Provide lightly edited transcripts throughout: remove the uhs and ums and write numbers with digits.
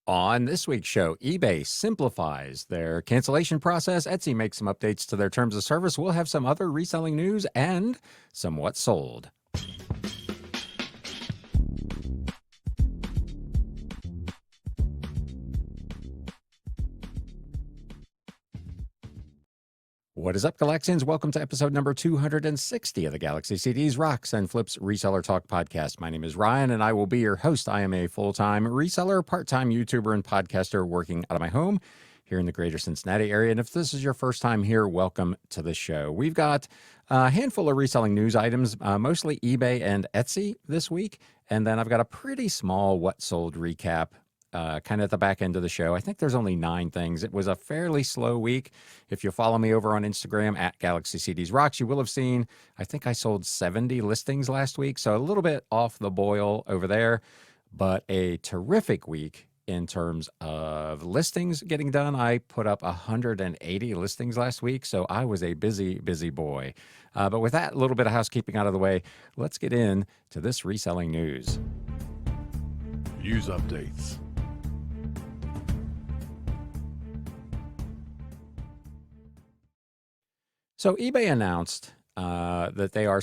On this week's show, eBay simplifies their cancellation process. Etsy makes some updates to their terms of service. We'll have some other reselling news and some what's sold. What is up, Galaxians? Welcome to episode number 260 of the Galaxy CDs, Rocks, and Flips Reseller Talk podcast. My name is Ryan, and I will be your host. I am a full-time reseller, part-time YouTuber, and podcaster working out of my home here in the greater Cincinnati area. And if this is your first time here, welcome to the show. We've got a handful of reselling news items, mostly eBay and Etsy this week. And then I've got a pretty small what sold recap kind of at the back end of the show. I think there's only 9 things. It was a fairly slow week. If you follow me over on Instagram at Galaxy CDs Rocks, you will have seen, I think I sold 70 listings last week. So a little bit off the boil over there, but a terrific week in terms of listings getting done. I put up 180 listings last week, so I was a busy, busy boy. But with that little bit of housekeeping out of the way, let's get into this reselling news. News updates. So eBay announced that they are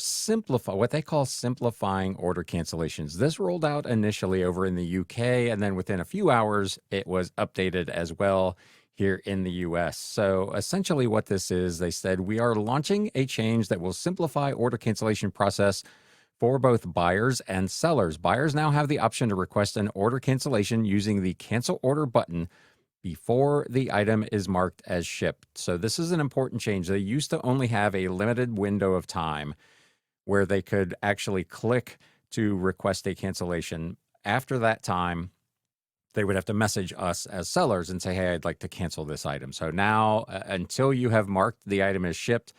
what they call simplifying order cancellations. This rolled out initially over in the UK, and then within a few hours, it was updated as well here in the US. So essentially what this is, they said, we are launching a change that will simplify order cancellation process for both buyers and sellers. Buyers now have the option to request an order cancellation using the cancel order button before the item is marked as shipped. So this is an important change. They used to only have a limited window of time where they could actually click to request a cancellation. After that time, they would have to message us as sellers and say, hey, I'd like to cancel this item. So now, until you have marked the item as shipped,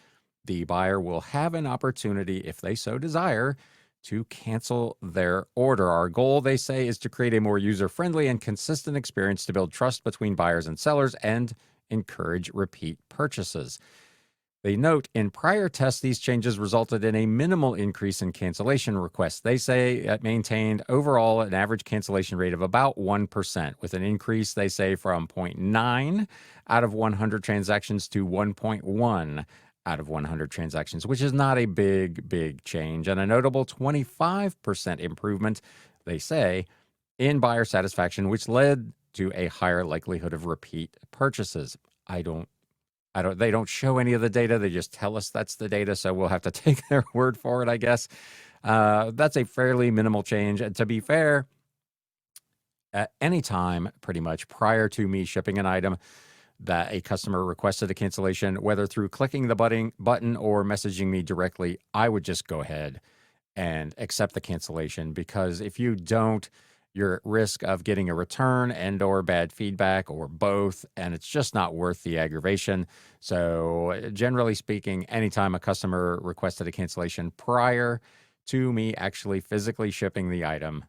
the buyer will have an opportunity, if they so desire, to cancel their order. Our goal, they say, is to create a more user-friendly and consistent experience to build trust between buyers and sellers and encourage repeat purchases. They note in prior tests, these changes resulted in a minimal increase in cancellation requests. They say it maintained overall an average cancellation rate of about 1%, with an increase, they say, from 0.9 out of 100 transactions to 1.1 out of 100 transactions, which is not a big change, and a notable 25% improvement, they say, in buyer satisfaction, which led to a higher likelihood of repeat purchases. They don't show any of the data. They just tell us that's the data, so we'll have to take their word for it, I guess. That's a fairly minimal change. And to be fair, at any time, pretty much prior to me shipping an item, that a customer requested a cancellation, whether through clicking the button or messaging me directly, I would just go ahead and accept the cancellation, because if you don't, you're at risk of getting a return and or bad feedback or both, and it's just not worth the aggravation. So generally speaking, anytime a customer requested a cancellation prior to me actually physically shipping the item,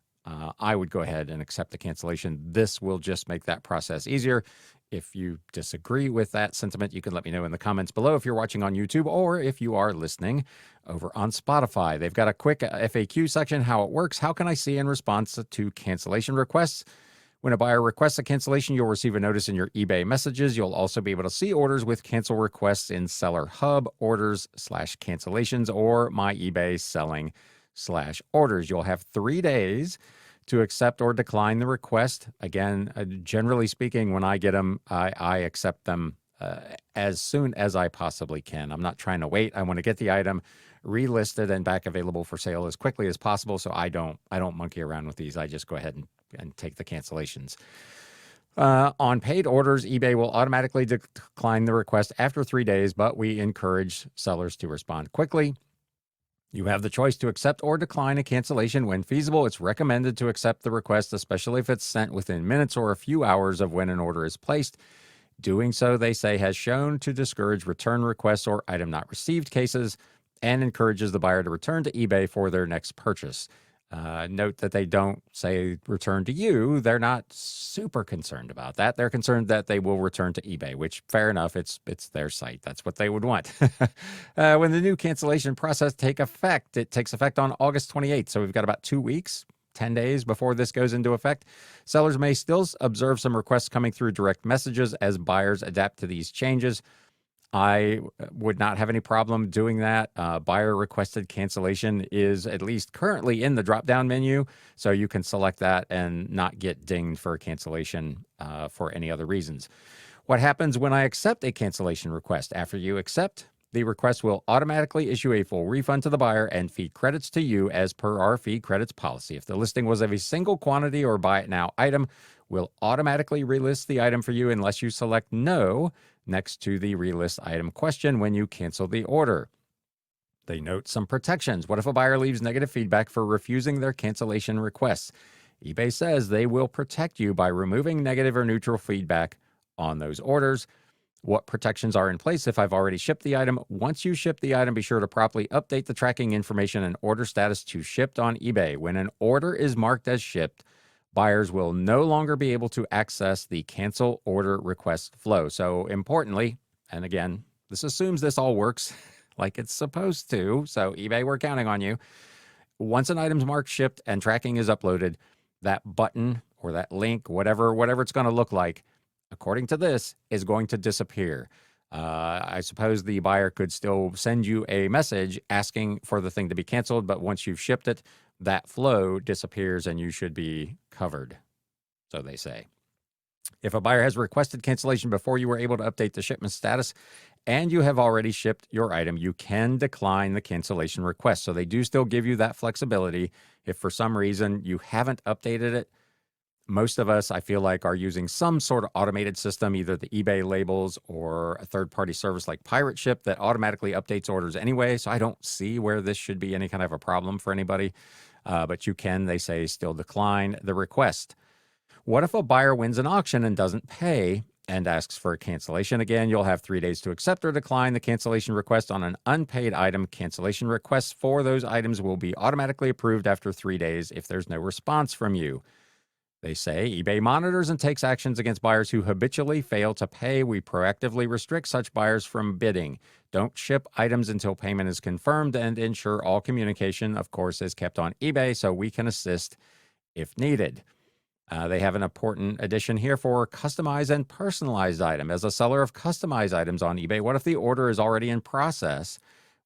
I would go ahead and accept the cancellation. This will just make that process easier. If you disagree with that sentiment, you can let me know in the comments below if you're watching on YouTube or if you are listening over on Spotify. They've got a quick FAQ section, how it works. How can I see in response to cancellation requests? When a buyer requests a cancellation, you'll receive a notice in your eBay messages. You'll also be able to see orders with cancel requests in Seller Hub, Orders/Cancellations, or My eBay Selling/Orders. You'll have 3 days to accept or decline the request. Again, generally speaking, when I get them, I accept them as soon as I possibly can. I'm not trying to wait. I want to get the item relisted and back available for sale as quickly as possible. So I don't monkey around with these. I just go ahead and take the cancellations. On paid orders, eBay will automatically decline the request after 3 days, but we encourage sellers to respond quickly. You have the choice to accept or decline a cancellation. When feasible, it's recommended to accept the request, especially if it's sent within minutes or a few hours of when an order is placed. Doing so, they say, has shown to discourage return requests or item not received cases and encourages the buyer to return to eBay for their next purchase. Note that they don't say return to you. They're not super concerned about that. They're concerned that they will return to eBay, which, fair enough, it's their site. That's what they would want. When the new cancellation process takes effect on August 28th. So we've got about 2 weeks 10 days before this goes into effect. Sellers may still observe some requests coming through direct messages as buyers adapt to these changes. I would not have any problem doing that. Buyer requested cancellation is at least currently in the drop-down menu, so you can select that and not get dinged for a cancellation for any other reasons. What happens when I accept a cancellation request? After you accept, the request will automatically issue a full refund to the buyer and feed credits to you as per our feed credits policy. If the listing was of a single quantity or buy it now item, we'll automatically relist the item for you unless you select no next to the relist item question when you cancel the order. They note some protections. What if a buyer leaves negative feedback for refusing their cancellation requests? eBay says they will protect you by removing negative or neutral feedback on those orders. What protections are in place if I've already shipped the item? Once you ship the item, be sure to properly update the tracking information and order status to shipped on eBay. When an order is marked as shipped, buyers will no longer be able to access the cancel order request flow. So importantly, and again, this assumes this all works like it's supposed to. So eBay, we're counting on you. Once an item's marked shipped and tracking is uploaded, that button or that link, whatever it's going to look like, according to this, is going to disappear. I suppose the buyer could still send you a message asking for the thing to be canceled, but once you've shipped it, that flow disappears and you should be covered, so they say. If a buyer has requested cancellation before you were able to update the shipment status and you have already shipped your item, you can decline the cancellation request. So they do still give you that flexibility. If for some reason you haven't updated it, most of us, I feel like, are using some sort of automated system, either the eBay labels or a third-party service like Pirate Ship that automatically updates orders anyway. So I don't see where this should be any kind of a problem for anybody. But you can, they say, still decline the request. What if a buyer wins an auction and doesn't pay and asks for a cancellation? Again, you'll have 3 days to accept or decline the cancellation request on an unpaid item. Cancellation requests for those items will be automatically approved after 3 days if there's no response from you. They say eBay monitors and takes actions against buyers who habitually fail to pay. We proactively restrict such buyers from bidding. Don't ship items until payment is confirmed and ensure all communication, of course, is kept on eBay so we can assist if needed. They have an important addition here for customized and personalized item. As a seller of customized items on eBay, what if the order is already in process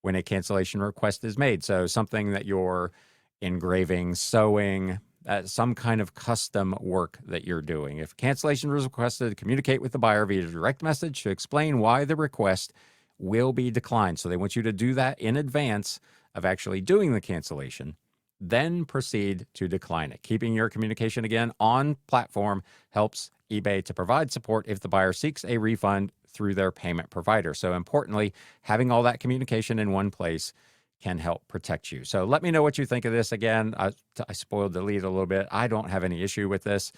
when a cancellation request is made? So something that you're engraving, sewing, some kind of custom work that you're doing. If cancellation was requested, communicate with the buyer via direct message to explain why the request will be declined. So they want you to do that in advance of actually doing the cancellation, then proceed to decline it. Keeping your communication, again, on platform helps eBay to provide support if the buyer seeks a refund through their payment provider. So importantly, having all that communication in one place can help protect you. So let me know what you think of this. Again, I spoiled the lead a little bit. I don't have any issue with this.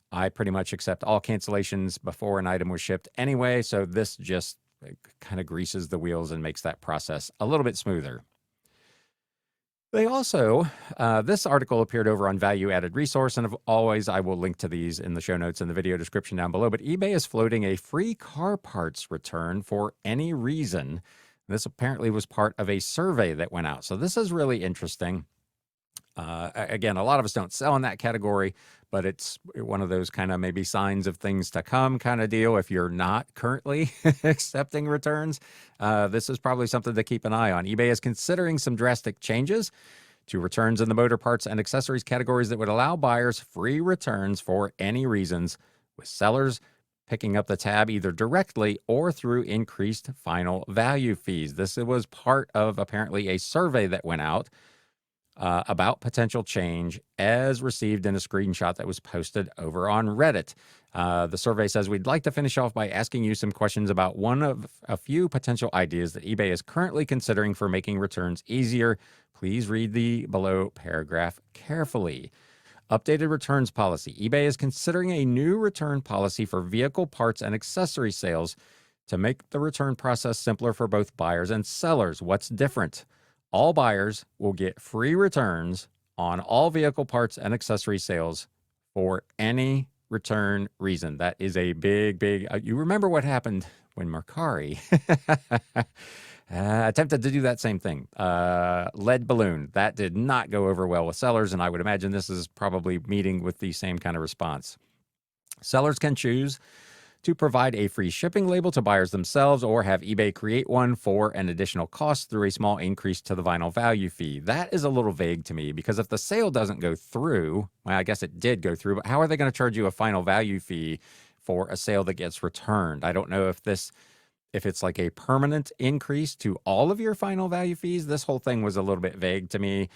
I pretty much accept all cancellations before an item was shipped anyway. So this just kind of greases the wheels and makes that process a little bit smoother. They also, this article appeared over on Value Added Resource, and always I will link to these in the show notes and the video description down below, but eBay is floating a free car parts return for any reason. This apparently was part of a survey that went out. So this is really interesting. Again, a lot of us don't sell in that category, but it's one of those kind of maybe signs of things to come kind of deal. If you're not currently accepting returns, this is probably something to keep an eye on. eBay is considering some drastic changes to returns in the motor parts and accessories categories that would allow buyers free returns for any reasons, with sellers picking up the tab either directly or through increased final value fees. This was part of apparently a survey that went out about potential change as received in a screenshot that was posted over on Reddit. The survey says, we'd like to finish off by asking you some questions about one of a few potential ideas that eBay is currently considering for making returns easier. Please read the below paragraph carefully. Updated returns policy. eBay is considering a new return policy for vehicle parts and accessory sales to make the return process simpler for both buyers and sellers. What's different? All buyers will get free returns on all vehicle parts and accessory sales for any return reason. That is a big, you remember what happened when Mercari attempted to do that same thing. Lead balloon. That did not go over well with sellers, and I would imagine this is probably meeting with the same kind of response. Sellers can choose to provide a free shipping label to buyers themselves or have eBay create one for an additional cost through a small increase to the vinyl value fee. That is a little vague to me because if the sale doesn't go through, well, I guess it did go through, but how are they going to charge you a final value fee for a sale that gets returned? I don't know if it's like a permanent increase to all of your final value fees. This whole thing was a little bit vague to me.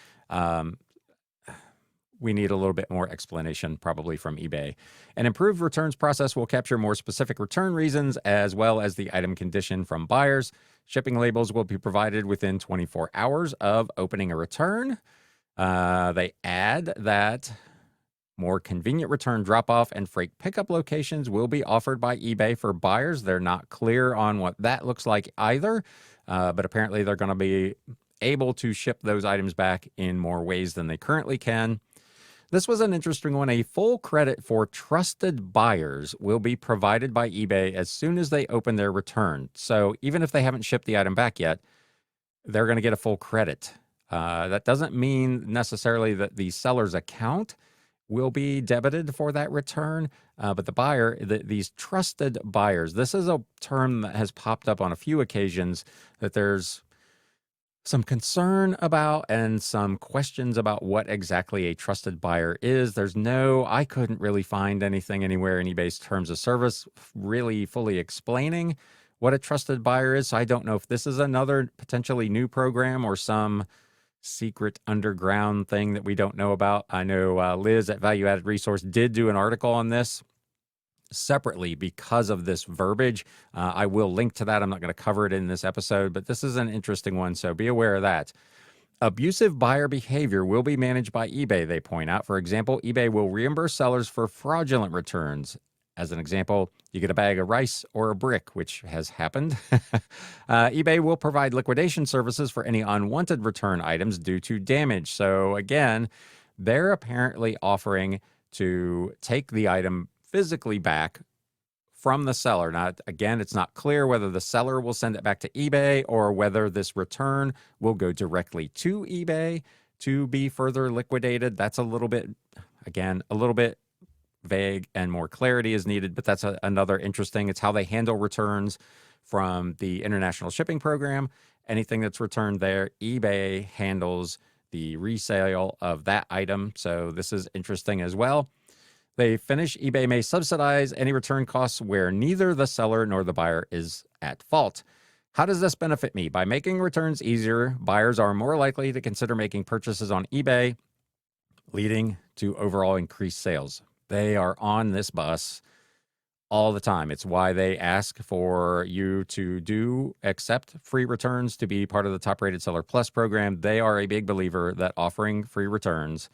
We need a little bit more explanation probably from eBay. An improved returns process will capture more specific return reasons as well as the item condition from buyers. Shipping labels will be provided within 24 hours of opening a return. They add that more convenient return drop-off and freight pickup locations will be offered by eBay for buyers. They're not clear on what that looks like either, but apparently they're going to be able to ship those items back in more ways than they currently can. This was an interesting one. A full credit for trusted buyers will be provided by eBay as soon as they open their return. So even if they haven't shipped the item back yet, they're going to get a full credit. That doesn't mean necessarily that the seller's account will be debited for that return, but the buyer, these trusted buyers, this is a term that has popped up on a few occasions that there's some concern about and some questions about what exactly a trusted buyer is. I couldn't really find anything anywhere in eBay's terms of service really fully explaining what a trusted buyer is. So I don't know if this is another potentially new program or some secret underground thing that we don't know about. I know Liz at Value Added Resource did do an article on this separately because of this verbiage. I will link to that. I'm not going to cover it in this episode, but this is an interesting one, so be aware of that. Abusive buyer behavior will be managed by eBay, they point out. For example, eBay will reimburse sellers for fraudulent returns. As an example, you get a bag of rice or a brick, which has happened. eBay will provide liquidation services for any unwanted return items due to damage. So again, they're apparently offering to take the item physically back from the seller. Now, again, it's not clear whether the seller will send it back to eBay or whether this return will go directly to eBay to be further liquidated. That's a little bit vague and more clarity is needed, but that's another interesting. It's how they handle returns from the international shipping program. Anything that's returned there, eBay handles the resale of that item. So this is interesting as well. They finish, eBay may subsidize any return costs where neither the seller nor the buyer is at fault. How does this benefit me? By making returns easier, buyers are more likely to consider making purchases on eBay, leading to overall increased sales. They are on this bus all the time. It's why they ask for you to accept free returns to be part of the Top Rated Seller Plus program. They are a big believer that offering free returns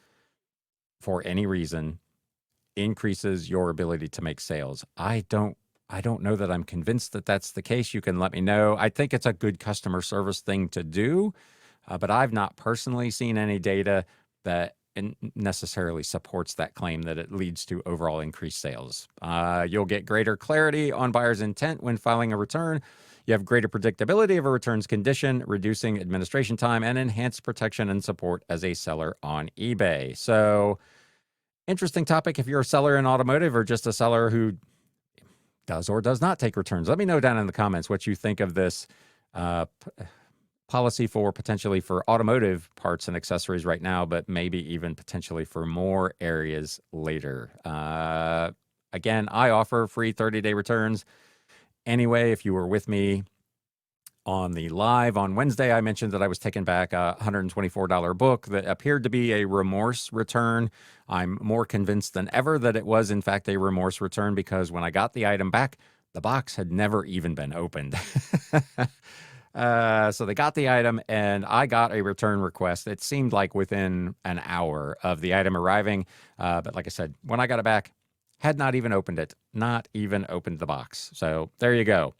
for any reason increases your ability to make sales. I don't know that I'm convinced that that's the case. You can let me know. I think it's a good customer service thing to do, but I've not personally seen any data that necessarily supports that claim that it leads to overall increased sales. You'll get greater clarity on buyer's intent when filing a return. You have greater predictability of a return's condition, reducing administration time, and enhanced protection and support as a seller on eBay. So, interesting topic if you're a seller in automotive or just a seller who does or does not take returns. Let me know down in the comments what you think of this policy for potentially for automotive parts and accessories right now, but maybe even potentially for more areas later. Again, I offer free 30-day returns. Anyway, if you were with me on the live on Wednesday, I mentioned that I was taking back a $124 book that appeared to be a remorse return. I'm more convinced than ever that it was, in fact, a remorse return because when I got the item back, the box had never even been opened. So they got the item and I got a return request. It seemed like within an hour of the item arriving. But like I said, when I got it back, had not even opened it, not even opened the box. So there you go.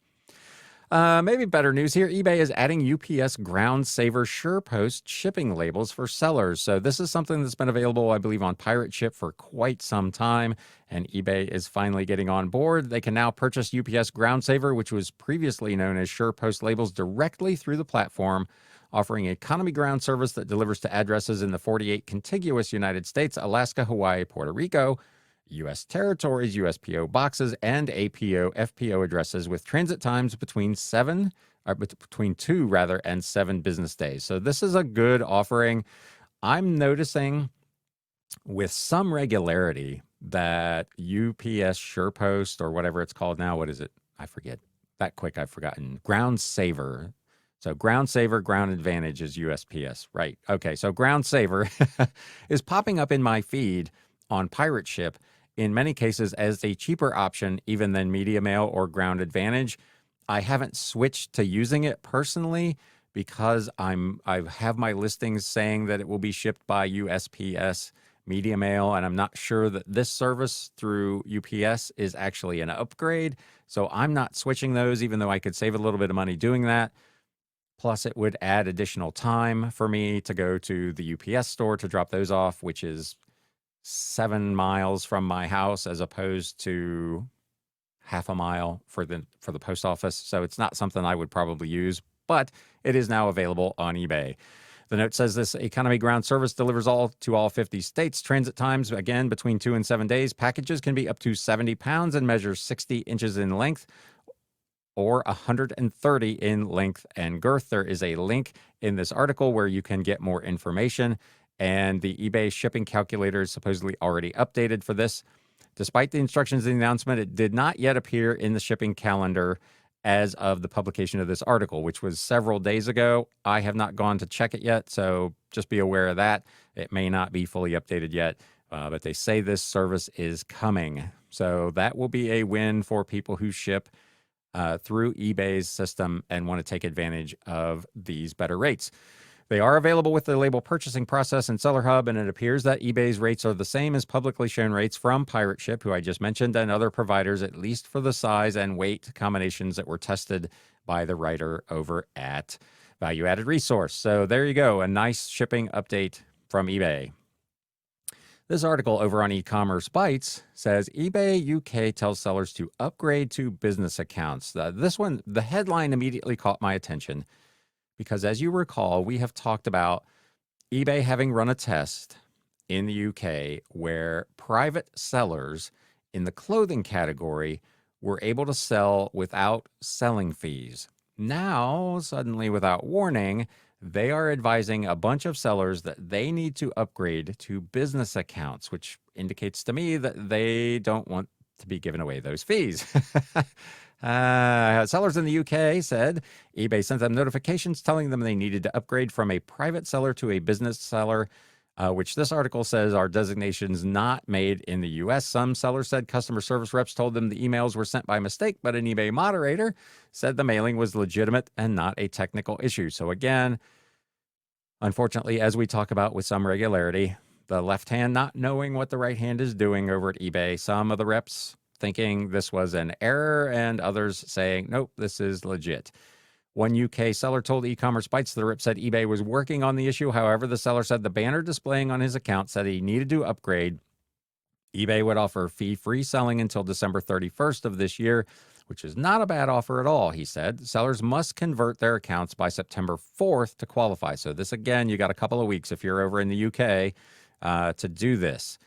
Maybe better news here. eBay is adding UPS Ground Saver SurePost shipping labels for sellers. So this is something that's been available, I believe, on Pirate Ship for quite some time, and eBay is finally getting on board. They can now purchase UPS Ground Saver, which was previously known as SurePost labels, directly through the platform, offering economy ground service that delivers to addresses in the 48 contiguous United States, Alaska, Hawaii, Puerto Rico, U.S. territories, USPO boxes, and APO, FPO addresses with transit times between between 2 rather, and 7 business days. So this is a good offering. I'm noticing with some regularity that UPS SurePost, or whatever it's called now, what is it? I forget. That quick, I've forgotten. Ground Saver. So Ground Saver, Ground Advantage is USPS, right? Okay, so Ground Saver is popping up in my feed on Pirate Ship in many cases as a cheaper option even than Media Mail or Ground Advantage. I haven't switched to using it personally because I have my listings saying that it will be shipped by USPS Media Mail, and I'm not sure that this service through UPS is actually an upgrade. So I'm not switching those, even though I could save a little bit of money doing that. Plus, it would add additional time for me to go to the UPS store to drop those off, which is 7 miles from my house as opposed to half a mile for the post office. So it's not something I would probably use, but it is now available on eBay. The note says this economy ground service delivers to all 50 states. Transit times, again, between 2 and 7 days. Packages can be up to 70 pounds and measure 60 inches in length or 130 in length and girth. There is a link in this article where you can get more information. And the eBay shipping calculator is supposedly already updated for this. Despite the instructions in the announcement, it did not yet appear in the shipping calendar as of the publication of this article, which was several days ago. I have not gone to check it yet, so just be aware of that. It may not be fully updated yet, but they say this service is coming. So that will be a win for people who ship through eBay's system and want to take advantage of these better rates. They are available with the label purchasing process in Seller Hub, and it appears that eBay's rates are the same as publicly shown rates from Pirate Ship, who I just mentioned, and other providers, at least for the size and weight combinations that were tested by the writer over at Value Added Resource. So there you go, a nice shipping update from eBay. This article over on e-commerce Bytes says eBay UK tells sellers to upgrade to business accounts. This one, the headline immediately caught my attention because, as you recall, we have talked about eBay having run a test in the UK where private sellers in the clothing category were able to sell without selling fees. Now, suddenly, without warning, they are advising a bunch of sellers that they need to upgrade to business accounts, which indicates to me that they don't want to be giving away those fees. Sellers in the UK said eBay sent them notifications telling them they needed to upgrade from a private seller to a business seller, which this article says are designations not made in the US. Some sellers said customer service reps told them the emails were sent by mistake, but an eBay moderator said the mailing was legitimate and not a technical issue. So again, unfortunately, as we talk about with some regularity, the left hand not knowing what the right hand is doing over at eBay. Some of the reps thinking this was an error and others saying, nope, this is legit. One UK seller told e-commerce Bytes the rep said eBay was working on the issue. However, the seller said the banner displaying on his account said he needed to upgrade. eBay would offer fee-free selling until December 31st of this year, which is not a bad offer at all, he said. Sellers must convert their accounts by September 4th to qualify. So this, again, you got a couple of weeks if you're over in the UK to do this.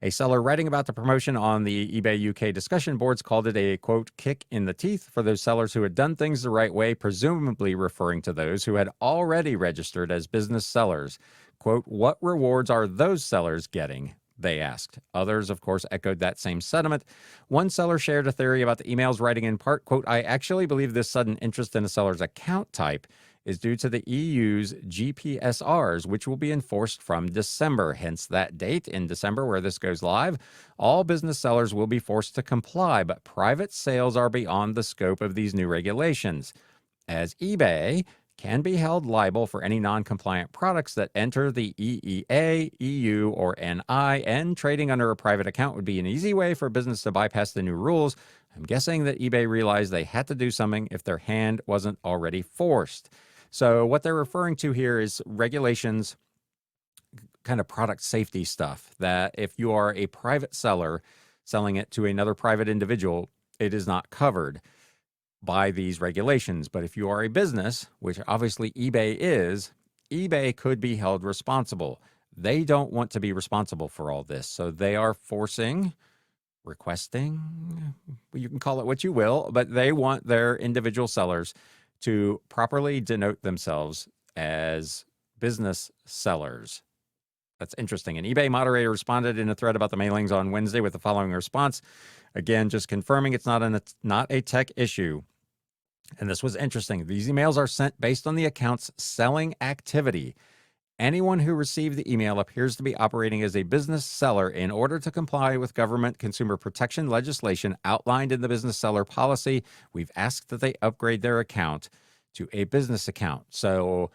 A seller writing about the promotion on the eBay UK discussion boards called it a, quote, kick in the teeth for those sellers who had done things the right way, presumably referring to those who had already registered as business sellers. Quote, what rewards are those sellers getting? They asked. Others, of course, echoed that same sentiment. One seller shared a theory about the emails, writing in part, quote, I actually believe this sudden interest in a seller's account type is due to the EU's GPSRs, which will be enforced from December. Hence that date in December where this goes live. All business sellers will be forced to comply, but private sales are beyond the scope of these new regulations. As eBay can be held liable for any non-compliant products that enter the EEA, EU, or NI, and trading under a private account would be an easy way for a business to bypass the new rules. I'm guessing that eBay realized they had to do something if their hand wasn't already forced. So what they're referring to here is regulations, kind of product safety stuff, that if you are a private seller selling it to another private individual, it is not covered by these regulations. But if you are a business, which obviously eBay is, eBay could be held responsible. They don't want to be responsible for all this. So they are requesting, you can call it what you will, but they want their individual sellers to properly denote themselves as business sellers. That's interesting. An eBay moderator responded in a thread about the mailings on Wednesday with the following response. Again, just confirming it's not a tech issue. And this was interesting. These emails are sent based on the account's selling activity. Anyone who received the email appears to be operating as a business seller in order to comply with government consumer protection legislation outlined in the business seller policy. We've asked that they upgrade their account to a business account. So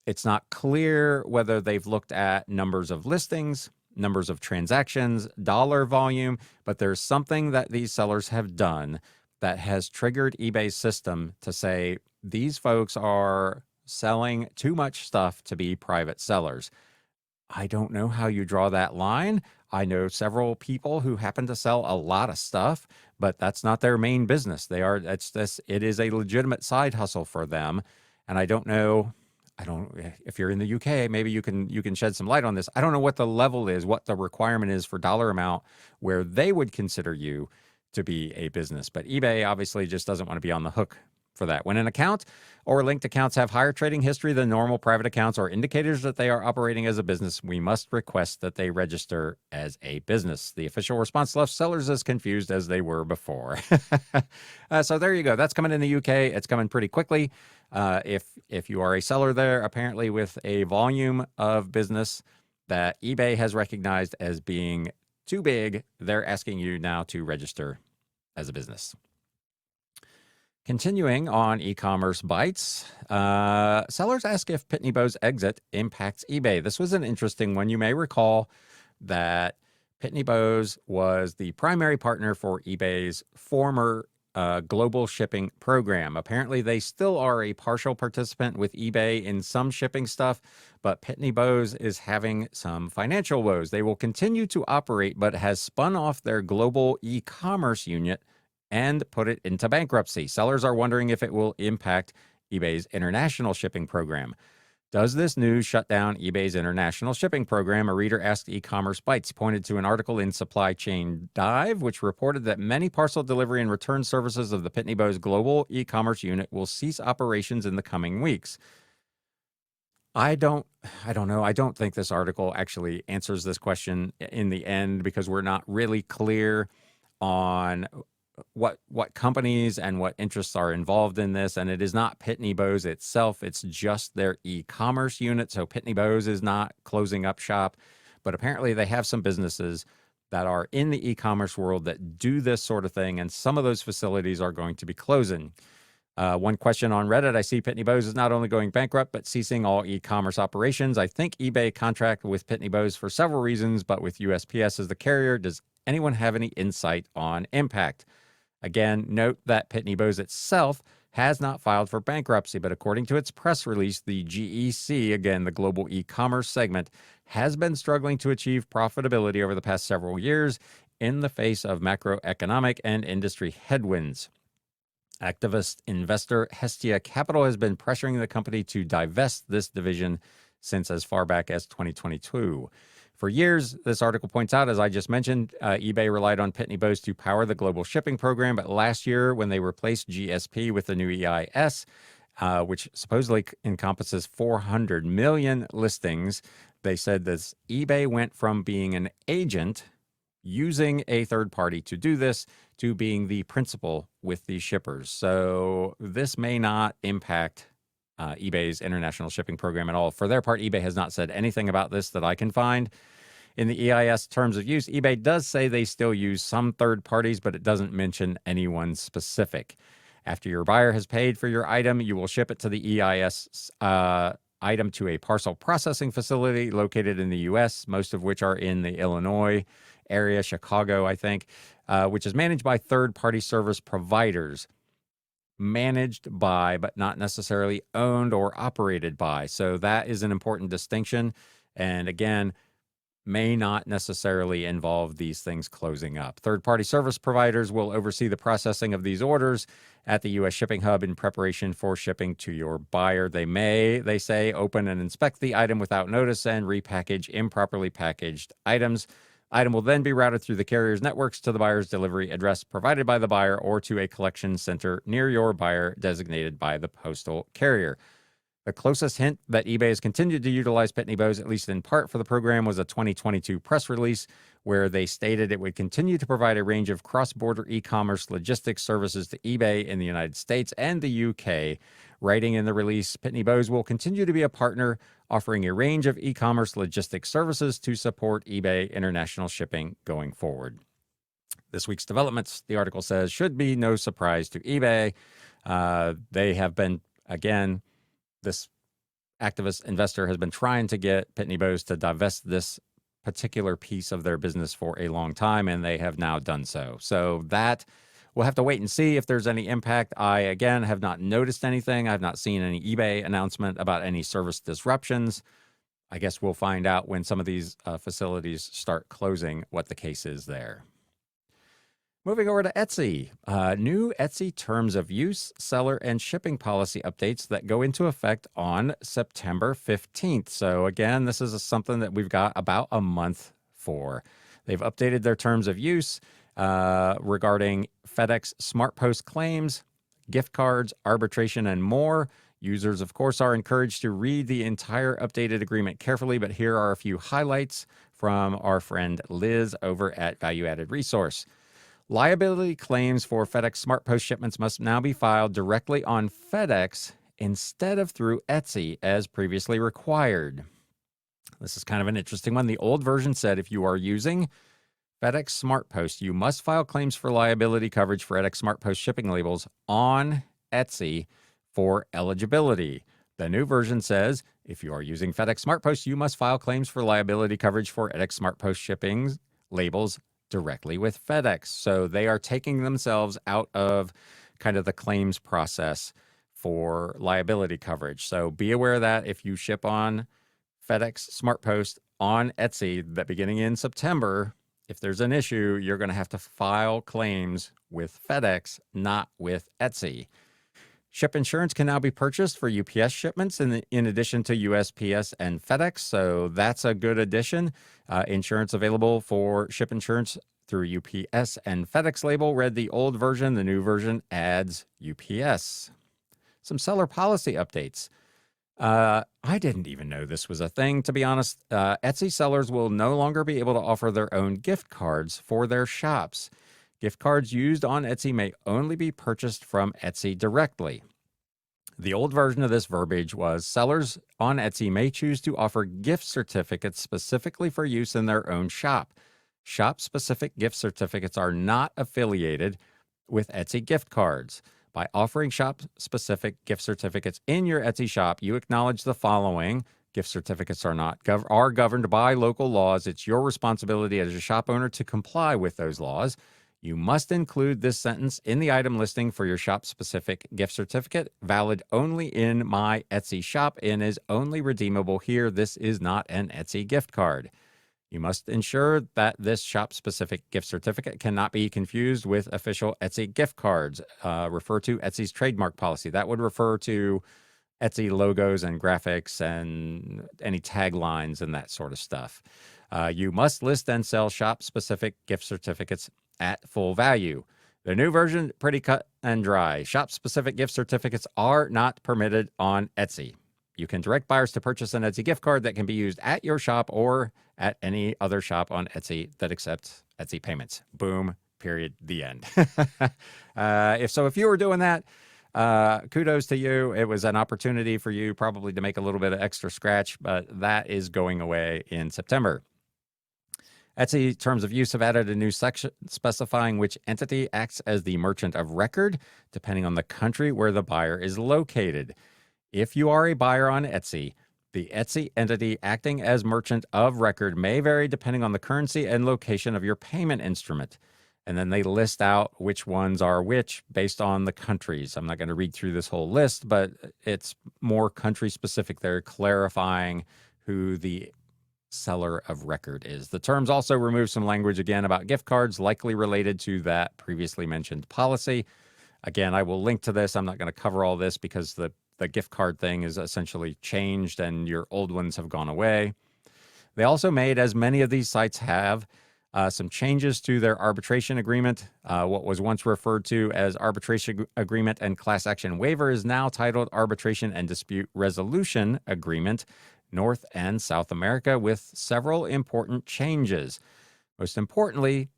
it's not clear whether they've looked at numbers of listings, numbers of transactions, dollar volume, but there's something that these sellers have done that has triggered eBay's system to say these folks are selling too much stuff to be private sellers. I don't know how you draw that line. I know several people who happen to sell a lot of stuff, but that's not their main business. It is a legitimate side hustle for them. And I don't know, if you're in the UK, maybe you can shed some light on this. I don't know what the level is, what the requirement is for dollar amount where they would consider you to be a business. But eBay obviously just doesn't want to be on the hook for that. When an account or linked accounts have higher trading history than normal private accounts or indicators that they are operating as a business, we must request that they register as a business. The official response left sellers as confused as they were before. So there you go. That's coming in the UK. It's coming pretty quickly. If you are a seller there, apparently with a volume of business that eBay has recognized as being too big, they're asking you now to register as a business. Continuing on e-commerce bites, sellers ask if Pitney Bowes' exit impacts eBay. This was an interesting one. You may recall that Pitney Bowes was the primary partner for eBay's former global shipping program. Apparently, they still are a partial participant with eBay in some shipping stuff, but Pitney Bowes is having some financial woes. They will continue to operate, but has spun off their global e-commerce unit and put it into bankruptcy. Sellers are wondering if it will impact eBay's international shipping program. Does this news shut down eBay's international shipping program? A reader asked E-commerce Bytes, pointed to an article in Supply Chain Dive, which reported that many parcel delivery and return services of the Pitney Bowes global e-commerce unit will cease operations in the coming weeks. I don't know. I don't think this article actually answers this question in the end because we're not really clear on what companies and what interests are involved in this. And it is not Pitney Bowes itself. It's just their e-commerce unit. So Pitney Bowes is not closing up shop, but apparently they have some businesses that are in the e-commerce world that do this sort of thing. And some of those facilities are going to be closing. One question on Reddit, I see Pitney Bowes is not only going bankrupt, but ceasing all e-commerce operations. I think eBay contracted with Pitney Bowes for several reasons, but with USPS as the carrier, does anyone have any insight on impact? Again, note that Pitney Bowes itself has not filed for bankruptcy, but according to its press release, the GEC, again, the global e-commerce segment, has been struggling to achieve profitability over the past several years in the face of macroeconomic and industry headwinds. Activist investor Hestia Capital has been pressuring the company to divest this division since as far back as 2022. For years, this article points out, as I just mentioned, eBay relied on Pitney Bowes to power the global shipping program. But last year, when they replaced GSP with the new EIS, which supposedly encompasses 400 million listings, they said that eBay went from being an agent using a third party to do this to being the principal with the shippers. So this may not impact eBay's international shipping program at all. For their part, eBay has not said anything about this that I can find. In the EIS terms of use, eBay does say they still use some third parties, but it doesn't mention anyone specific. After your buyer has paid for your item, you will ship it to the EIS item to a parcel processing facility located in the U.S., most of which are in the Illinois area, Chicago, I think, which is managed by third-party service providers. Managed by, but not necessarily owned or operated by. So that is an important distinction. And again, may not necessarily involve these things closing up. Third-party service providers will oversee the processing of these orders at the U.S. shipping hub in preparation for shipping to your buyer. They may, they say, open and inspect the item without notice and repackage improperly packaged items. Item will then be routed through the carrier's networks to the buyer's delivery address provided by the buyer or to a collection center near your buyer designated by the postal carrier. The closest hint that eBay has continued to utilize Pitney Bowes, at least in part for the program, was a 2022 press release where they stated it would continue to provide a range of cross-border e-commerce logistics services to eBay in the United States and the UK. Writing in the release, Pitney Bowes will continue to be a partner offering a range of e-commerce logistics services to support eBay international shipping going forward. This week's developments, the article says, should be no surprise to eBay. They have been, again, this activist investor has been trying to get Pitney Bowes to divest this particular piece of their business for a long time, and they have now done so. So that we'll have to wait and see if there's any impact. I, again, have not noticed anything. I've not seen any eBay announcement about any service disruptions. I guess we'll find out when some of these facilities start closing what the case is there. Moving over to Etsy, new Etsy terms of use, seller, and shipping policy updates that go into effect on September 15th. So again, this is something that we've got about a month for. They've updated their terms of use regarding FedEx SmartPost claims, gift cards, arbitration, and more. Users, of course, are encouraged to read the entire updated agreement carefully, but here are a few highlights from our friend Liz over at Value Added Resource. Liability claims for FedEx SmartPost shipments must now be filed directly on FedEx instead of through Etsy as previously required. This is kind of an interesting one. The old version said if you are using FedEx SmartPost, you must file claims for liability coverage for FedEx SmartPost shipping labels on Etsy for eligibility. The new version says if you are using FedEx SmartPost, you must file claims for liability coverage for FedEx SmartPost shipping labels directly with FedEx. So they are taking themselves out of kind of the claims process for liability coverage. So be aware of that if you ship on FedEx SmartPost on Etsy, that beginning in September, if there's an issue, you're going to have to file claims with FedEx, not with Etsy. Ship insurance can now be purchased for UPS shipments in addition to USPS and FedEx, so that's a good addition. Insurance available for ship insurance through UPS and FedEx label read the old version. The new version adds UPS. Some seller policy updates. I didn't even know this was a thing, to be honest. Etsy sellers will no longer be able to offer their own gift cards for their shops. Gift cards used on Etsy may only be purchased from Etsy directly. The old version of this verbiage was sellers on Etsy may choose to offer gift certificates specifically for use in their own shop. Shop-specific gift certificates are not affiliated with Etsy gift cards. By offering shop-specific gift certificates in your Etsy shop, you acknowledge the following. Gift certificates are governed by local laws. It's your responsibility as a shop owner to comply with those laws. You must include this sentence in the item listing for your shop-specific gift certificate, valid only in my Etsy shop and is only redeemable here. This is not an Etsy gift card. You must ensure that this shop-specific gift certificate cannot be confused with official Etsy gift cards. Refer to Etsy's trademark policy. That would refer to Etsy logos and graphics and any taglines and that sort of stuff. You must list and sell shop-specific gift certificates at full value. The new version, pretty cut and dry. Shop-specific gift certificates are not permitted on Etsy. You can direct buyers to purchase an Etsy gift card that can be used at your shop or at any other shop on Etsy that accepts Etsy payments. Boom, period, the end. If you were doing that, kudos to you. It was an opportunity for you probably to make a little bit of extra scratch, but that is going away in September. Etsy terms of use have added a new section specifying which entity acts as the merchant of record, depending on the country where the buyer is located. If you are a buyer on Etsy, the Etsy entity acting as merchant of record may vary depending on the currency and location of your payment instrument. And then they list out which ones are which based on the countries. I'm not going to read through this whole list, but it's more country specific. They're clarifying who the seller of record is. The terms also remove some language again about gift cards, likely related to that previously mentioned policy. Again, I will link to this. I'm not going to cover all this because the gift card thing is essentially changed and your old ones have gone away. They also made, as many of these sites have, some changes to their arbitration agreement. What was once referred to as arbitration agreement and class action waiver is now titled arbitration and dispute resolution agreement, North and South America, with several important changes. Most importantly,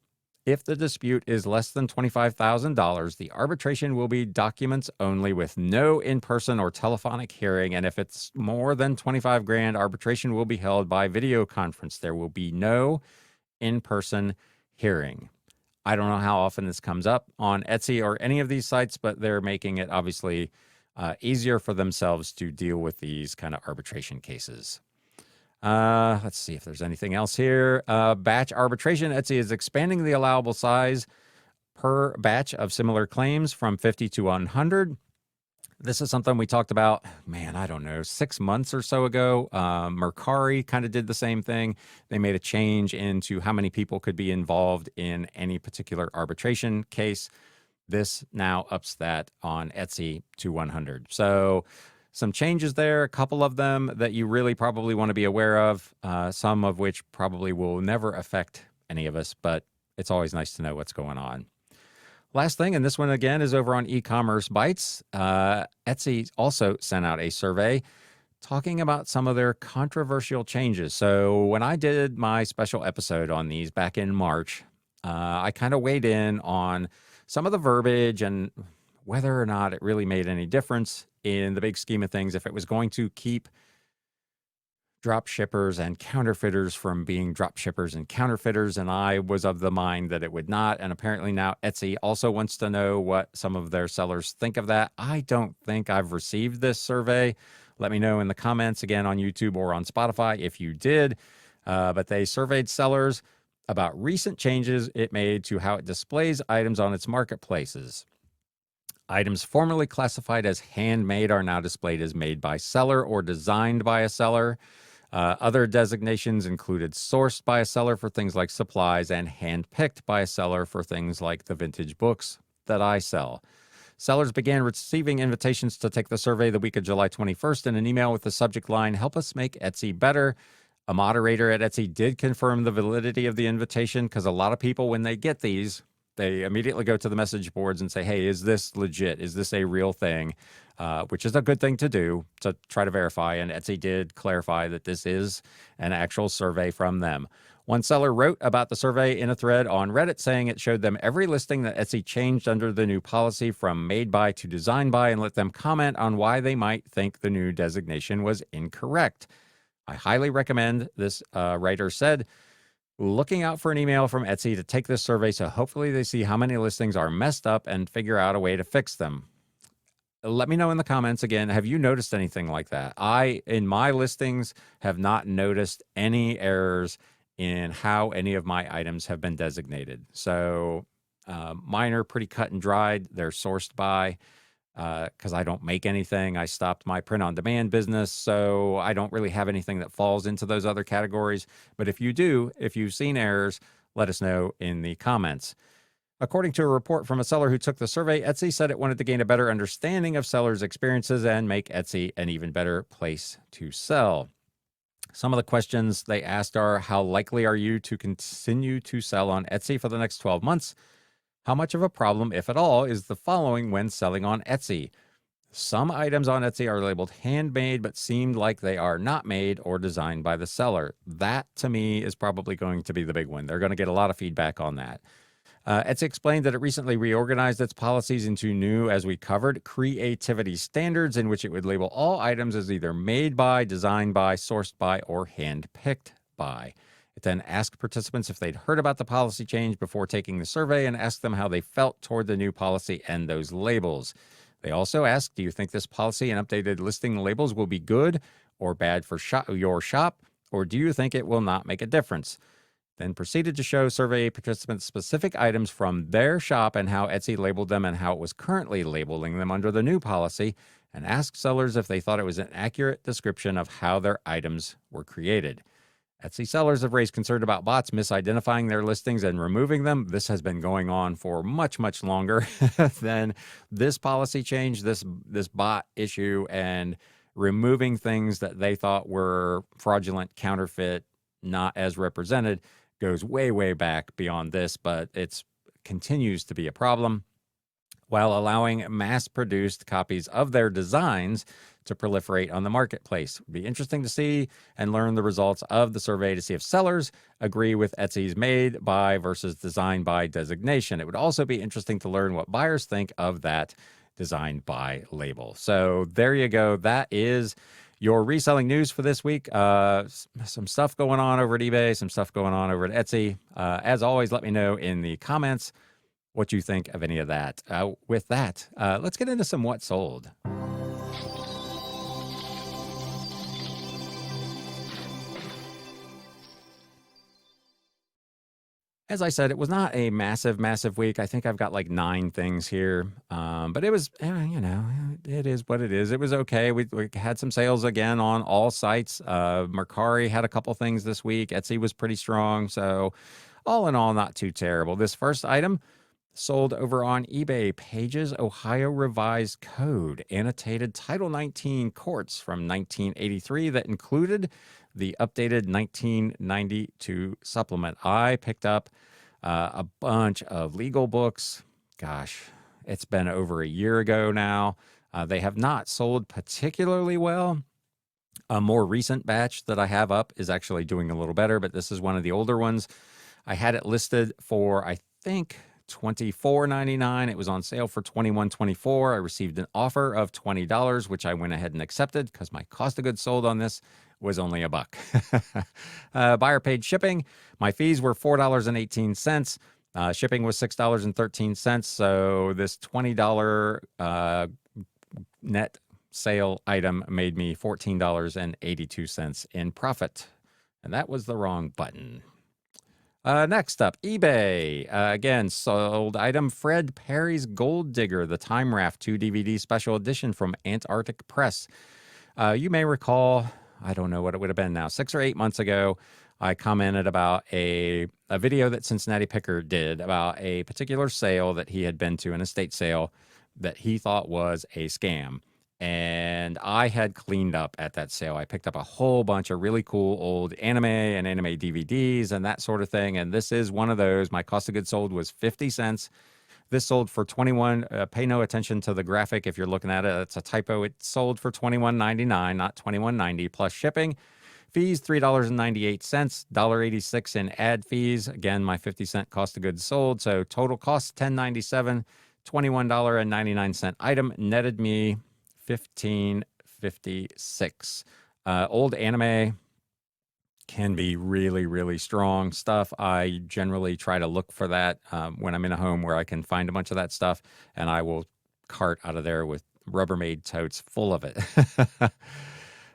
if the dispute is less than $25,000, the arbitration will be documents only with no in-person or telephonic hearing. And if it's more than 25 grand, arbitration will be held by video conference. There will be no in-person hearing. I don't know how often this comes up on Etsy or any of these sites, but they're making it obviously easier for themselves to deal with these kind of arbitration cases. Let's see if there's anything else here. Batch arbitration. Etsy is expanding the allowable size per batch of similar claims from 50 to 100. This is something we talked about, I don't know, 6 months or so ago. Mercari kind of did the same thing. They made a change into how many people could be involved in any particular arbitration case. This now ups that on Etsy to 100. So some changes there, a couple of them that you really probably want to be aware of, some of which probably will never affect any of us, but it's always nice to know what's going on. Last thing, and this one again is over on e-commerce bites. Etsy also sent out a survey talking about some of their controversial changes. So when I did my special episode on these back in March, I kind of weighed in on some of the verbiage and whether or not it really made any difference in the big scheme of things, if it was going to keep drop shippers and counterfeiters from being drop shippers and counterfeiters, and I was of the mind that it would not. And apparently now Etsy also wants to know what some of their sellers think of that. I don't think I've received this survey. Let me know in the comments again on YouTube or on Spotify if you did. But they surveyed sellers about recent changes it made to how it displays items on its marketplaces. Items formerly classified as handmade are now displayed as made by seller or designed by a seller. Other designations included sourced by a seller for things like supplies and handpicked by a seller for things like the vintage books that I sell. Sellers began receiving invitations to take the survey the week of July 21st in an email with the subject line, "Help us make Etsy better." A moderator at Etsy did confirm the validity of the invitation because a lot of people, when they get these, they immediately go to the message boards and say, hey, is this legit? Is this a real thing? Which is a good thing to do to try to verify. And Etsy did clarify that this is an actual survey from them. One seller wrote about the survey in a thread on Reddit saying it showed them every listing that Etsy changed under the new policy from made by to designed by and let them comment on why they might think the new designation was incorrect. I highly recommend, this writer said, looking out for an email from Etsy to take this survey so hopefully they see how many listings are messed up and figure out a way to fix them. Let me know in the comments again, have you noticed anything like that? I, in my listings, have not noticed any errors in how any of my items have been designated. So mine are pretty cut and dried. They're sourced by, because I don't make anything. I stopped my print-on-demand business, so I don't really have anything that falls into those other categories. But if you do, if you've seen errors, let us know in the comments. According to a report from a seller who took the survey, Etsy said it wanted to gain a better understanding of sellers' experiences and make Etsy an even better place to sell. Some of the questions they asked are, how likely are you to continue to sell on Etsy for the next 12 months? How much of a problem, if at all, is the following when selling on Etsy? Some items on Etsy are labeled handmade, but seemed like they are not made or designed by the seller. That, to me, is probably going to be the big one. They're going to get a lot of feedback on that. Etsy explained that it recently reorganized its policies into new, as we covered, creativity standards in which it would label all items as either made by, designed by, sourced by, or handpicked by. It then asked participants if they'd heard about the policy change before taking the survey and asked them how they felt toward the new policy and those labels. They also asked, do you think this policy and updated listing labels will be good or bad for your shop, or do you think it will not make a difference? Then proceeded to show survey participants specific items from their shop and how Etsy labeled them and how it was currently labeling them under the new policy, and asked sellers if they thought it was an accurate description of how their items were created. Etsy sellers have raised concern about bots misidentifying their listings and removing them. This has been going on for much, much longer than this policy change, this bot issue, and removing things that they thought were fraudulent, counterfeit, not as represented goes way, way back beyond this, but it continues to be a problem, while allowing mass-produced copies of their designs to proliferate on the marketplace. It'd be interesting to see and learn the results of the survey to see if sellers agree with Etsy's made by versus designed by designation. It would also be interesting to learn what buyers think of that designed by label. So there you go. That is your reselling news for this week. Some stuff going on over at eBay, some stuff going on over at Etsy. As always, let me know in the comments what you think of any of that. With that, let's get into some what sold. As I said, it was not a massive, massive week. I think I've got like 9 things here. But it was, it is what it is. It was okay. We had some sales again on all sites. Mercari had a couple things this week. Etsy was pretty strong. So all in all, not too terrible. This first item sold over on eBay. Pages Ohio Revised Code, annotated Title 19 courts from 1983 that included the updated 1992 supplement. I picked up a bunch of legal books. Gosh, it's been over a year ago now. They have not sold particularly well. A more recent batch that I have up is actually doing a little better, but this is one of the older ones. I had it listed for, I think, $24.99. It was on sale for $21.24. I received an offer of $20, which I went ahead and accepted because my cost of goods sold on this was only $1. Buyer paid shipping. My fees were $4.18. Shipping was $6.13. So this $20 net sale item made me $14.82 in profit. And that was the wrong button. Next up, eBay. Again, sold item Fred Perry's Gold Digger, the Time Raft 2 DVD special edition from Antarctic Press. You may recall, I don't know what it would have been now, 6 or 8 months ago, I commented about a video that Cincinnati Picker did about a particular sale that he had been to, an estate sale, that he thought was a scam. And I had cleaned up at that sale. I picked up a whole bunch of really cool old anime and anime DVDs and that sort of thing. And this is one of those. My cost of goods sold was 50 cents. This sold for 21. Pay no attention to the graphic if you're looking at it. It's a typo. It sold for $21.99, not $21.90 plus shipping. Fees, $3.98, $1.86 in ad fees. Again, my 50-cent cost of goods sold. So total cost, $10.97, $21.99 item netted me $15.56. Old anime can be really, really strong stuff. I generally try to look for that when I'm in a home where I can find a bunch of that stuff, and I will cart out of there with Rubbermaid totes full of it.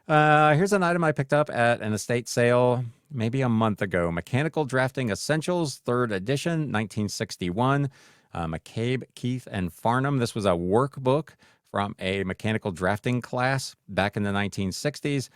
Here's an item I picked up at an estate sale maybe a month ago. Mechanical Drafting Essentials, 3rd edition, 1961. McCabe, Keith, and Farnham. This was a workbook from a mechanical drafting class back in the 1960s.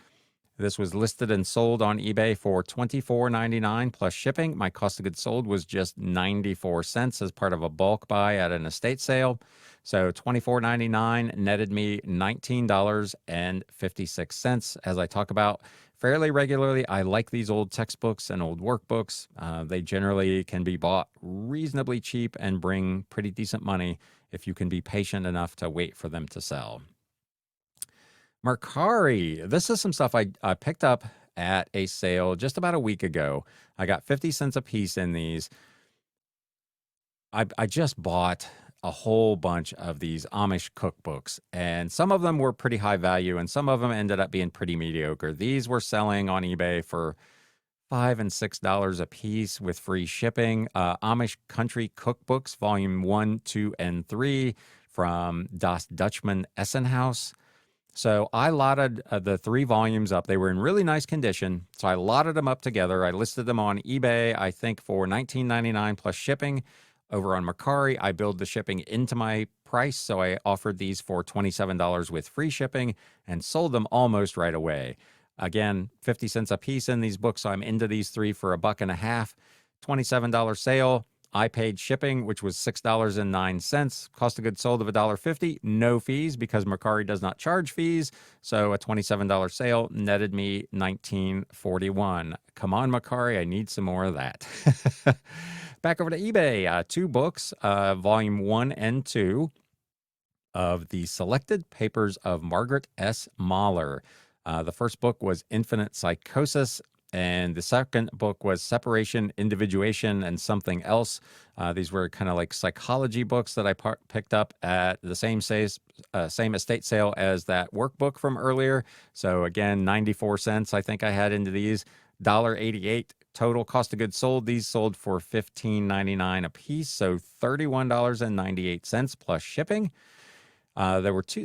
This was listed and sold on eBay for $24.99 plus shipping. My cost of goods sold was just 94 cents as part of a bulk buy at an estate sale. So $24.99 netted me $19.56. As I talk about fairly regularly, I like these old textbooks and old workbooks. They generally can be bought reasonably cheap and bring pretty decent money if you can be patient enough to wait for them to sell. Mercari. This is some stuff I picked up at a sale just about a week ago. I got 50 cents a piece in these. I just bought a whole bunch of these Amish cookbooks, and some of them were pretty high value and some of them ended up being pretty mediocre. These were selling on eBay for $5 and $6 a piece with free shipping. Amish Country Cookbooks, Volume 1, 2, and 3 from Das Dutchman Essenhaus. So I lotted the 3 volumes up. They were in really nice condition. So I lotted them up together. I listed them on eBay, I think for $19.99 plus shipping. Over on Mercari, I billed the shipping into my price. So I offered these for $27 with free shipping and sold them almost right away. Again, 50 cents a piece in these books. So I'm into these 3 for $1.50. $27 sale. I paid shipping, which was $6.09. Cost of goods sold of $1.50. No fees because Mercari does not charge fees. So a $27 sale netted me $19.41. Come on, Mercari, I need some more of that. Back over to eBay. 2 books, volume 1 and 2 of the Selected Papers of Margaret S. Mahler. The first book was Infinite Psychosis, and the second book was Separation, Individuation, and Something Else. These were kind of like psychology books that I picked up at the same estate sale as that workbook from earlier. So again, 94 cents I think I had into these. $1.88 total cost of goods sold. These sold for $15.99 a piece, so $31.98 plus shipping.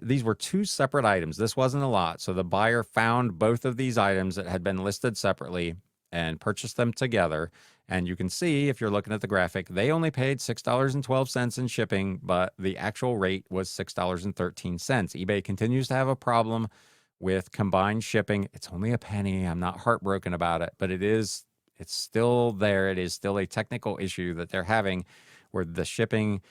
These were 2 separate items. This wasn't a lot. So the buyer found both of these items that had been listed separately and purchased them together. And you can see, if you're looking at the graphic, they only paid $6.12 in shipping, but the actual rate was $6.13. eBay continues to have a problem with combined shipping. It's only a penny. I'm not heartbroken about it, but it's still there. It is still a technical issue that they're having where the shipping,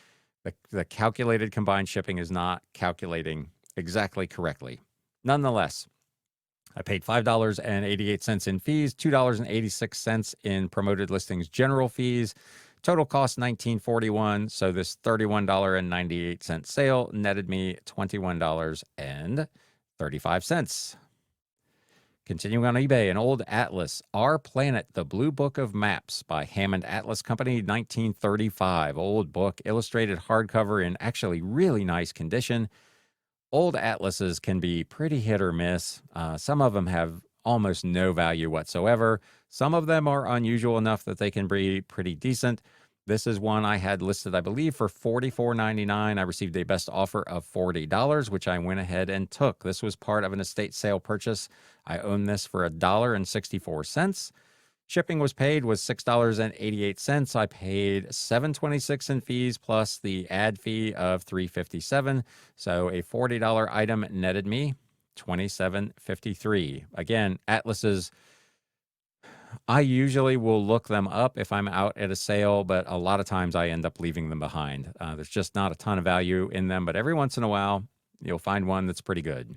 the calculated combined shipping is not calculating exactly correctly. Nonetheless, I paid $5.88 in fees, $2.86 in promoted listings general fees. Total cost $19.41. So this $31.98 sale netted me $21.35. Continuing on eBay, an old atlas, Our Planet, The Blue Book of Maps by Hammond Atlas Company, 1935. Old book, illustrated hardcover in actually really nice condition. Old atlases can be pretty hit or miss. Some of them have almost no value whatsoever. Some of them are unusual enough that they can be pretty decent. This is one I had listed, I believe, for $44.99. I received a best offer of $40, which I went ahead and took. This was part of an estate sale purchase. I own this for $1.64. Shipping was $6.88. I paid $7.26 in fees plus the ad fee of $3.57. So a $40 item netted me $27.53. Again, atlases, I usually will look them up if I'm out at a sale, but a lot of times I end up leaving them behind. There's just not a ton of value in them, but every once in a while, you'll find one that's pretty good.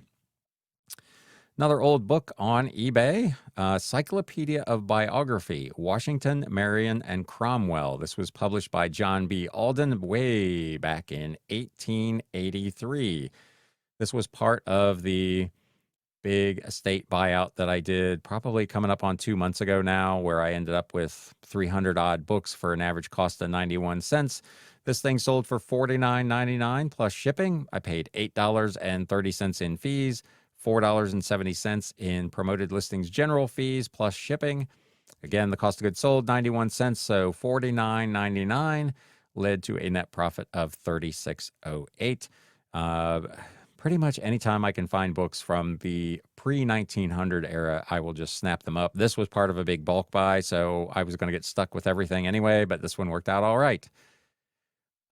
Another old book on eBay, Cyclopedia of Biography, Washington, Marion, and Cromwell. This was published by John B. Alden way back in 1883. This was part of the big estate buyout that I did probably coming up on 2 months ago now, where I ended up with 300 odd books for an average cost of 91 cents. This thing sold for $49.99 plus shipping. I paid $8.30 in fees, $4.70 in promoted listings general fees plus shipping. Again, the cost of goods sold 91 cents, so $49.99 led to a net profit of $36.08. Pretty much anytime I can find books from the pre-1900 era, I will just snap them up. This was part of a big bulk buy, so I was going to get stuck with everything anyway, but this one worked out all right.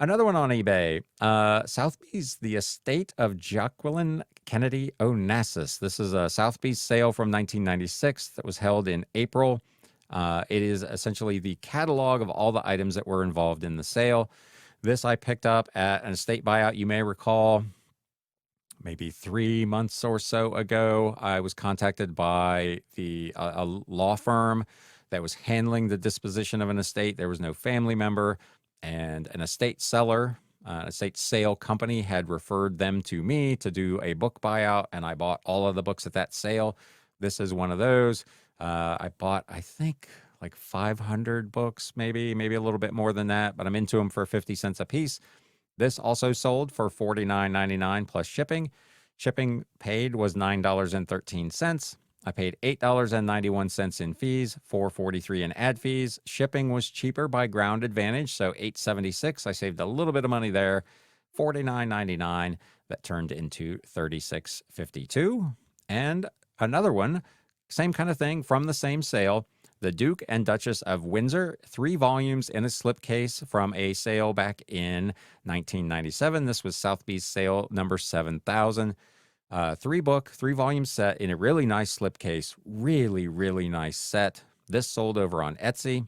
Another one on eBay, Sotheby's, The Estate of Jacqueline Kennedy Onassis. This is a Sotheby's sale from 1996 that was held in April. It is essentially the catalog of all the items that were involved in the sale. This I picked up at an estate buyout. You may recall, maybe 3 months or so ago, I was contacted by a law firm that was handling the disposition of an estate. There was no family member, and an estate seller, an estate sale company had referred them to me to do a book buyout, and I bought all of the books at that sale. This is one of those. I bought, I think, like 500 books, maybe a little bit more than that, but I'm into them for 50 cents a piece. This also sold for $49.99 plus shipping. Shipping paid was $9.13. I paid $8.91 in fees, $4.43 in ad fees. Shipping was cheaper by Ground Advantage, so $8.76. I saved a little bit of money there. $49.99. That turned into $36.52. And another one, same kind of thing from the same sale. The Duke and Duchess of Windsor, 3 volumes in a slipcase from a sale back in 1997. This was Sotheby's sale number 7000. 3-volume set in a really nice slipcase. Really, really nice set. This sold over on Etsy.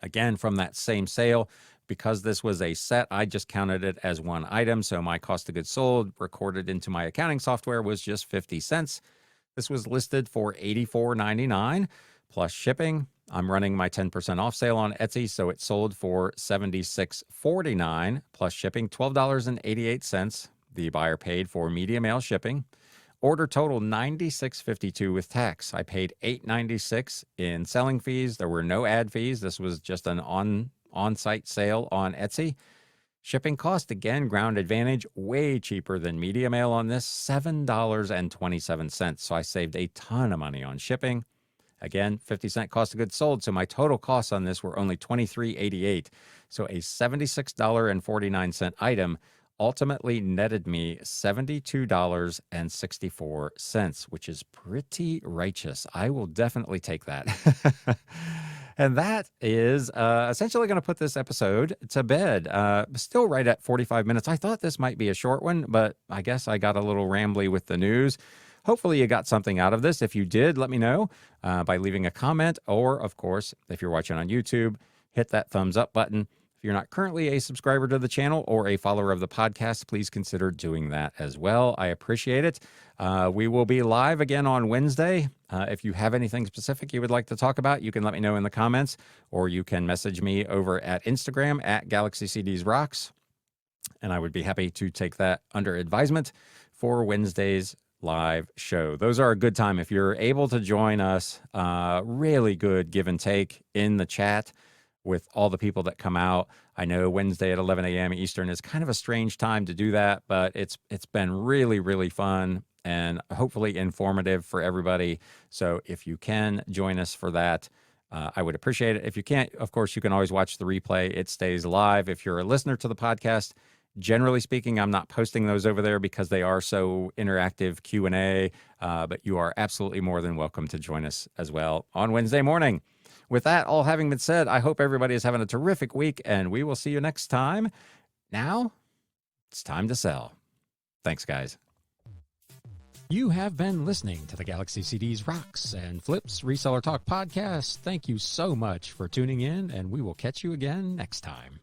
Again, from that same sale. Because this was a set, I just counted it as one item. So my cost of goods sold recorded into my accounting software was just 50 cents. This was listed for $84.99 plus shipping. I'm running my 10% off sale on Etsy, so it sold for $76.49 plus shipping, $12.88. The buyer paid for media mail shipping. Order total $96.52 with tax. I paid $8.96 in selling fees. There were no ad fees. This was just an on-site sale on Etsy. Shipping cost, again, Ground Advantage, way cheaper than media mail on this, $7.27. So I saved a ton of money on shipping. Again, 50-cent cost of goods sold. So my total costs on this were only $23.88. So a $76.49 item ultimately netted me $72.64, which is pretty righteous. I will definitely take that. And that is essentially going to put this episode to bed. Still right at 45 minutes. I thought this might be a short one, but I guess I got a little rambly with the news. Hopefully you got something out of this. If you did, let me know by leaving a comment, or of course, if you're watching on YouTube, hit that thumbs up button. If you're not currently a subscriber to the channel or a follower of the podcast, please consider doing that as well. I appreciate it. We will be live again on Wednesday. If you have anything specific you would like to talk about, you can let me know in the comments, or you can message me over at Instagram at GalaxyCDsRocks, and I would be happy to take that under advisement for Wednesday's live show. Those are a good time. If you're able to join us, really good give and take in the chat with all the people that come out. I know Wednesday at 11 a.m. Eastern is kind of a strange time to do that, but it's been really, really fun and hopefully informative for everybody. So if you can join us for that, I would appreciate it. If you can't, of course, you can always watch the replay. It stays live. If you're a listener to the podcast, generally speaking, I'm not posting those over there because they are so interactive Q&A, but you are absolutely more than welcome to join us as well on Wednesday morning. With that all having been said, I hope everybody is having a terrific week, and we will see you next time. Now, it's time to sell. Thanks, guys. You have been listening to the Galaxy CDs Rocks and Flips Reseller Talk podcast. Thank you so much for tuning in, and we will catch you again next time.